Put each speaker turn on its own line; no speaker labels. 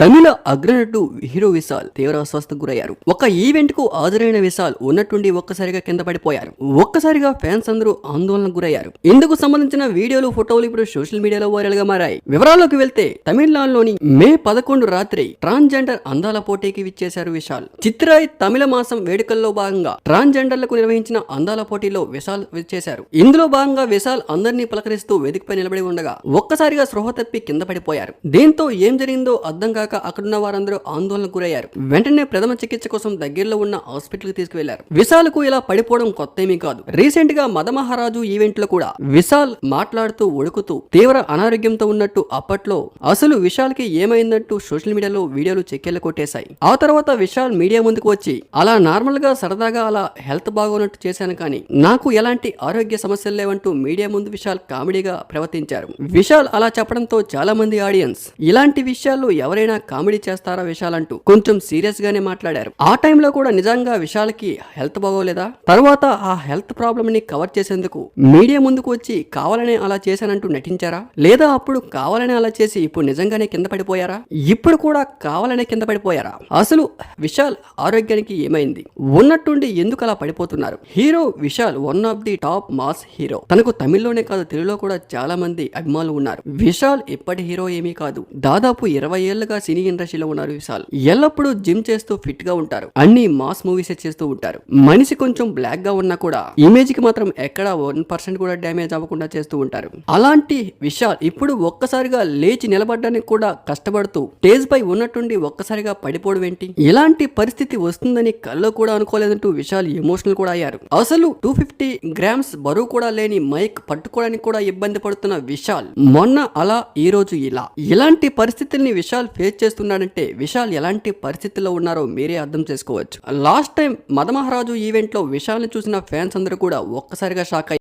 తమిళ అగ్రనటుడు hero Vishal తీవ్ర అస్వస్థకు గురయ్యారు. ఒక ఈవెంట్ కు హాజరైన విశాల్ ఉన్నట్టుండి ఒక్కసారిగా కింద పడిపోయారు. ఒక్కసారిగా ఫ్యాన్స్ అందరూ ఆందోళనకు గురయ్యారు. ఇందుకు సంబంధించిన వీడియోలు, ఫోటోలు ఇప్పుడు సోషల్ మీడియాలో వైరల్ గా మారాయి. వివరాల్లోకి వెళ్తే తమిళనాడులోని మే 11 రాత్రి ట్రాన్స్జెండర్ అందాల పోటీకి విచ్చేశారు విశాల్. చిత్రాయ్ తమిళ మాసం వేడుకల్లో భాగంగా ట్రాన్స్జెండర్లకు నిర్వహించిన అందాల పోటీలో విశాల్ విచ్చేశారు. ఇందులో భాగంగా విశాల్ అందరినీ పలకరిస్తూ వేదికపై నిలబడి ఉండగా ఒక్కసారిగా స్పృహ తప్పి కింద పడిపోయారు. దీంతో ఏం జరిగిందో అర్థం కాక అక్కడున్న వారందరూ ఆందోళనకు గురయ్యారు. వెంటనే ప్రథమ చికిత్స కోసం దగ్గరలో ఉన్న హాస్పిటల్ కి తీసుకువెళ్లారు. విశాల్ కు ఇలా పడిపోవడం కొత్తేమీ కాదు. రీసెంట్ గా మదమహారాజు ఈవెంట్ లో కూడా విశాల్ మాట్లాడుతూ ఒడుకుతూ తీవ్ర అనారోగ్యంతో ఉన్నట్టు అప్పట్లో అసలు విశాల్ కి ఏమైందంటూ సోషల్ మీడియాలో వీడియోలు చెక్కెళ్లు కొట్టేశాయి. ఆ తర్వాత విశాల్ మీడియా ముందుకు వచ్చి అలా నార్మల్ గా సరదాగా అలా హెల్త్ బాగోనట్టు చేశాను, కానీ నాకు ఎలాంటి ఆరోగ్య సమస్యలు లేవంటూ మీడియా ముందు విశాల్ కామెడీగా ప్రవర్తించారు. విశాల్ అలా చెప్పడంతో చాలా మంది ఆడియన్స్ ఇలాంటి విషయాల్లో ఎవరైనా కామెడీ చేస్తారా విశాల్ అంటూ కొంచెం సీరియస్ గానే మాట్లాడారు. ఆ టైంలో కూడా నిజంగా విశాల్ కి హెల్త్ బాగోలేదా? తర్వాత ఆ హెల్త్ ప్రాబ్లమ్ ని కవర్ చేసేందుకు మీడియా ముందుకు వచ్చి కావాలనే అలా చేశానంటూ నటించారా? లేదా అప్పుడు కావాలనే అలా చేసి ఇప్పుడు నిజంగానే కింద పడిపోయారా? ఇప్పుడు కూడా కావాలనే కింద పడిపోయారా? అసలు విశాల్ ఆరోగ్యానికి ఏమైంది? ఉన్నట్టుండి ఎందుకు అలా పడిపోతున్నారు? Hero Vishal one of the top mass hero. తనకు తమిళ్లోనే కాదు తెలుగులో కూడా చాలా మంది అభిమానులు ఉన్నారు. విశాల్ ఇప్పటి హీరో ఏమీ కాదు. దాదాపు 20 ఏళ్లుగా సినీ ఇండస్ట్రీలో ఉన్నారు విశాల్. ఎల్లప్పుడూ జిమ్ చేస్తూ ఫిట్ గా ఉంటారు. అన్ని మాస్ మూవీస్ చేస్తూ ఉంటారు. మనిషి కొంచెం బ్లాక్ గా ఉన్నా కూడా ఇమేజ్ కి మాత్రం ఎక్కడ 1% కూడా డ్యామేజ్ అవ్వకుండా చేస్తూ ఉంటారు. అలాంటి విశాల్ ఇప్పుడు ఒక్కసారిగా లేచి నిలబడడానికి కూడా కష్టపడుతూ స్టేజ్ పై ఉన్నట్టుండి ఒక్కసారిగా పడిపోవడం ఏంటి? ఇలాంటి పరిస్థితి వస్తుందని కల్లో కూడా అనుకోలేదంటూ విశాల్ ఎమోషనల్ కూడా అయ్యారు. అసలు 250 గ్రామ్స్ బరువు కూడా లేని మైక్ పట్టుకోవడానికి కూడా ఇబ్బంది పడుతున్న విశాల్ మొన్న అలా ఈ రోజు ఇలా. ఇలాంటి పరిస్థితుల్ని విశాల్ ఫేస్ చేస్తున్నాడంటే విశాల్ ఎలాంటి పరిస్థితుల్లో ఉన్నారో మీరే అర్థం చేసుకోవచ్చు. లాస్ట్ టైం మదమహారాజు ఈవెంట్ లో విశాల్ ని చూసిన ఫ్యాన్స్ అందరూ కూడా ఒక్కసారిగా షాక్ అయ్యారు.